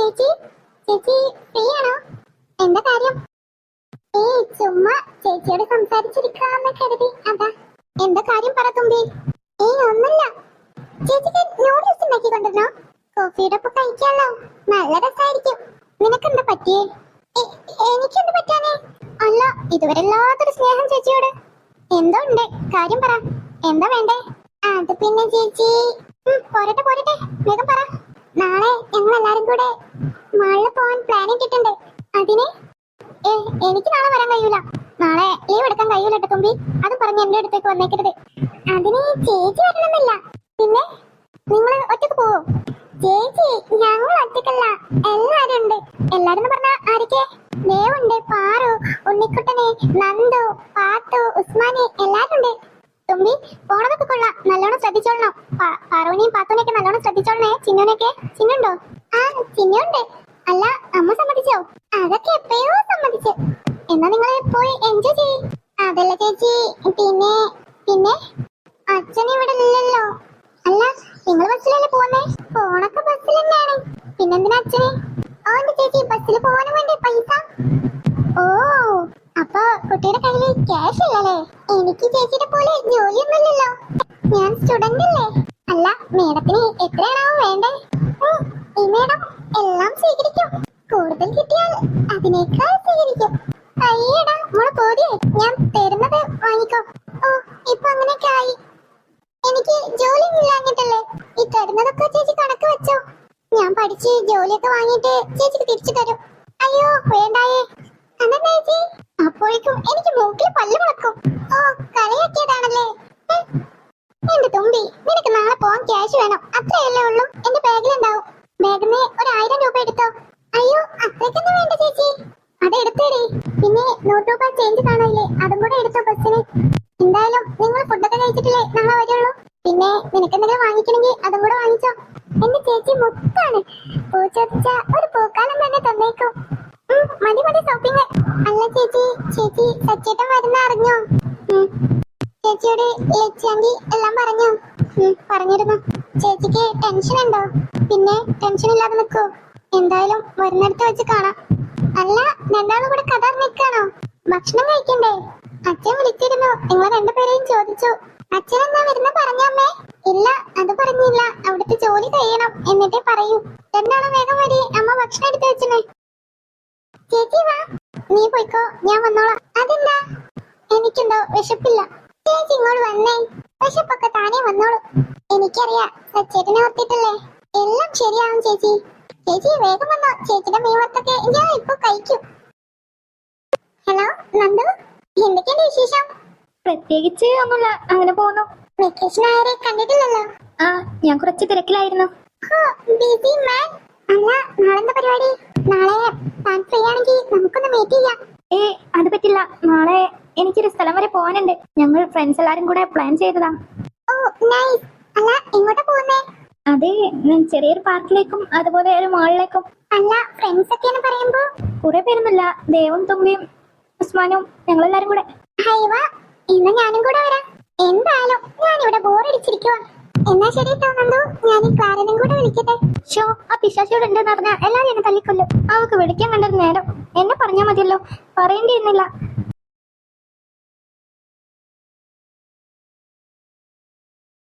ചേച്ചി ചേച്ചി ഫ്രീ ആണോ? എന്താ കാര്യം? ചുമ്മാ ചേച്ചിയോട് സംസാരിച്ചിരിക്കാന്ന് കരുതി. അതാ. എന്താ കാര്യം പറ തുമ്പി. ഒന്നുമില്ല. ചേച്ചിക്ക് നൂഡിൽസ് ഉണ്ടാക്കി കൊണ്ടിരുന്നോ? കോഫിയുടെ ഒപ്പം കഴിക്കാമല്ലോ, നല്ല രസമായിരിക്കും. നിനക്കെന്താ പറ്റിയേ? എനിക്കെന്ത് പറ്റാനേ? അല്ല, ഇതുവരെ എല്ലാത്തൊരു സ്നേഹം ചേച്ചിയോട്. എന്തോ ഉണ്ട്, കാര്യം പറ. എന്താ വേണ്ടേ? അത് പിന്നെ ചേച്ചി. പോരട്ടെ പോരട്ടെ, വേഗം പറ. നാളെ ഞങ്ങൾ എല്ലാരും കൂടെ മാളിൽ പോവാൻ പ്ലാൻ ഇട്ടിട്ടുണ്ട്. അതിന് എനിക്ക് നാളെ വരാൻ കഴിയൂല. നാളെ ലീവ് എടുക്കാൻ കഴിയൂല തുമ്പി. അത് പറഞ്ഞ് എന്റെ അടുത്തേക്ക് വന്നേക്കരുത്. അതിന് ചേച്ചി വരണമെന്നില്ല. പിന്നെ നിങ്ങൾ ഒറ്റക്ക് പോവോ? ചേച്ചി ഞങ്ങൾ ഒറ്റക്കല്ല, എല്ലാരും ഉണ്ട്. എല്ലാരും പറഞ്ഞ ആരൊക്കെ? ദേവുണ്ട്, പാറു, ഉണ്ണിക്കുട്ടനെ, നന്ദു, പാത്തു, ഉസ്മാനി, എല്ലാരും ഉണ്ട്. തുമ്പി പോണതൊക്കെ കൊള്ളാം, നല്ലോണം ശ്രദ്ധിച്ചോളണം. പാറുവിനെയും പാത്തുവിനെയൊക്കെ നല്ലോണം ശ്രദ്ധിച്ചോളണേ. ചിന്നുനൊക്കെ. ചിന്നുണ്ടോ? ആ, ചിന്നുണ്ട്. അല്ല, അമ്മ സമ്മതിച്ചോ? അതൊക്കെ എപ്പോഴോ സമ്മതിച്ചു. എന്നാ നിങ്ങൾ പോയി എൻജോയ് ചെയ്യ്. അതല്ല ചേച്ചി, പിന്നെ പിന്നെ അച്ഛൻ ഇവിടെ ഇല്ലല്ലോ. അല്ല, നിങ്ങൾ ബസ്സിലല്ലേ പോന്നേ? പോണൊക്കെ ബസ്സിൽ തന്നെയാണ്. പിന്നെന്തിനാ അച്ഛന്? ഓന്റെ ചേച്ചി ബസ്സിൽ പോകാനും വേണ്ടി പൈസ. ഓ, അപ്പൊ കുട്ടിയുടെ കയ്യില് ക്യാഷ് ഇല്ലല്ലേ? എനിക്ക് ചേച്ചിയുടെ പോലെ ജോലിയൊന്നുമില്ലല്ലോ. ഞാൻ സ്റ്റുഡന്റ് അല്ലേ. അല്ല, മേഡത്തിന് എത്രയാണാവോ വേണ്ടേ? ഈ മേഡം എല്ലാം സ്വീകരിക്കും. കൂടുതൽ കിട്ടിയാൽ അതിനേക്കാൾ സ്വീകരിക്കും. അയ്യടാ മോളെ പോരിയേ, ഞാൻ തരുന്നത് വാങ്ങിക്കോ. ഓ, ഇപ്പൊ അങ്ങനെയൊക്കെ ആയി. എനിക്ക് ജോലി ഇല്ലാഞ്ഞിട്ടല്ലേ ഈ തരുന്നതൊക്കെ. ചേച്ചി കണക്ക് വെച്ചോ. ഞാൻ പഠിച്ച് ജോലിയൊക്കെ വാങ്ങിയിട്ട് ചേച്ചിക്ക് തിരിച്ചു തരും. അയ്യോ വേണ്ടായേ. അതെന്താ ചേച്ചി? അപ്പോഴേക്കും എനിക്ക് മൂക്കിൽ പല്ല് മുളക്കും. ഓ, കളിയാക്കിയതാണല്ലേ. എന്റെ തുമ്പി, നിനക്ക് നാളെ പോവാൻ ക്യാഷ് വേണം, അത്രയല്ലേ ഉള്ളൂ. എന്റെ ബാഗിലുണ്ടാവും. ബാഗിന്ന് 1000 രൂപ എടുത്തോ. അയ്യോ, അത്രയ്ക്കൊന്നും വേണ്ട ചേച്ചി. അത് എടുത്തേടി. പിന്നെ 100 രൂപ ചേഞ്ച് കാണാനില്ലേ, അതും കൂടെ എടുത്തോ ബസ്സിന്. എന്തായാലും നിങ്ങൾ ഫുഡൊക്കെ കഴിച്ചിട്ടില്ലേ നാളെ വരുള്ളൂ. പിന്നെ നിനക്കെന്തെങ്കിലും വാങ്ങിക്കണമെങ്കിൽ അതും കൂടെ വാങ്ങിച്ചോ. എന്റെ ചേച്ചി മുത്താണ്. പൂ ചോദിച്ച ഒരു പൂക്കാലം തന്നെ തന്നേക്കും. മതി മതി ഷോപ്പിംഗ്. അല്ല ചേച്ചി, ചേച്ചി സച്ചേട്ടൻ വരുന്ന അറിഞ്ഞോ? ചേച്ചിയോട് ലച്ചാണ്ടി എല്ലാം പറഞ്ഞോ? പറഞ്ഞിരുന്നു. ചേച്ചിക്ക് ടെൻഷൻ ഉണ്ടോ? പിന്നെ ടെൻഷൻ ഇല്ലാതെ നിൽക്കൂ. എന്തായാലും വരുന്നിടത്ത് വെച്ച് കാണാം. അല്ല, രണ്ടാളും കൂടെ കഥ നിൽക്കാണോ? ഭക്ഷണം കഴിക്കണ്ടേ? അച്ഛൻ വിളിച്ചിരുന്നു, നിങ്ങൾ രണ്ടുപേരെയും ചോദിച്ചു. അച്ഛൻ എന്നാ വരുന്ന പറഞ്ഞമ്മേ? ഇല്ല, അത് പറഞ്ഞില്ല. അവിടുത്തെ ജോലി കഴിയണം എന്നിട്ടേ പറയൂ. രണ്ടാളും വേഗം വരി, അമ്മ ഭക്ഷണം എടുത്ത് വെച്ചേ. ചേച്ചി വാ. നീ പോയിക്കോ, ഞാൻ വന്നോളാം. അതെന്താ? എനിക്കുണ്ടോ വിശപ്പില്ല. ചേച്ചി ഇങ്ങോട്ട് വന്നേ, വിശപ്പൊക്കെ താനേ വന്നോളൂ. എനിക്കറിയാം, സച്ചേട്ടനെ ഓർത്തിട്ടല്ലേ. എല്ലാം ശരിയാവും ചേച്ചി. ചേച്ചി വേഗം വന്നോ, ചേച്ചിയുടെ മീൻവർത്തൊക്കെ ഞാൻ ഇപ്പൊ കഴിക്കും. ഹലോ നന്ദു, എന്തൊക്കെയുണ്ട് വിശേഷം? പ്രത്യേകിച്ച് ഒന്നുമില്ല, അങ്ങനെ പോകുന്നു. വെക്കേഷൻ ആരെ കണ്ടിട്ടില്ലല്ലോ. ആ, ഞാൻ കുറച്ച് തിരക്കിലായിരുന്നു. Busy man. അല്ല, നാളെന്താ പരിപാടി? നാളെ താൻ ഫ്രീ ആണെങ്കിൽ നമുക്കൊന്ന് മീറ്റ് ചെയ്യാം. അത് പറ്റില്ല. നാളെ എനിക്കൊരു സ്ഥലം വരെ പോകാനുണ്ട്. ഞങ്ങൾ ഫ്രണ്ട്സ് എല്ലാരും കൂടെ പ്ലാൻ ചെയ്തതാ. ഓ നൈസ്. അല്ല, എങ്ങോട്ടാ പോകുന്നേ? അതെ, ചെറിയൊരു പാർക്കിലേക്കും അതുപോലെ ഒരു മാളിലേക്കും. അല്ല, ഫ്രണ്ട്സ് ഒക്കെയെന്ന് പറയുമ്പോ കുറെ പേരൊന്നുമില്ല, ദേവും തുമ്പിയും ഉസ്മാനും ഞങ്ങളെല്ലാരും കൂടെ. ഹൈവാ, ഇന്ന് ഞാനും കൂടെ വരാം. എന്തായാലും ഞാനിവിടെ ബോറടിച്ചിരിക്കുവാ. എന്നാ ശരി തോന്നുന്നു, ഞാൻ ക്ലാരനും കൂടെ വിളിക്കട്ടെ. ഷോ, ആ പിശാചിയോട് ഉണ്ടെന്ന് പറഞ്ഞാൽ എല്ലാരും എന്നെ തല്ലിക്കൊല്ലും. അവൾക്ക് വിളിക്കാൻ കണ്ടൊരു നേരം. എന്നെ പറഞ്ഞാൽ മതിയല്ലോ, പറയേണ്ടിയിരുന്നില്ല.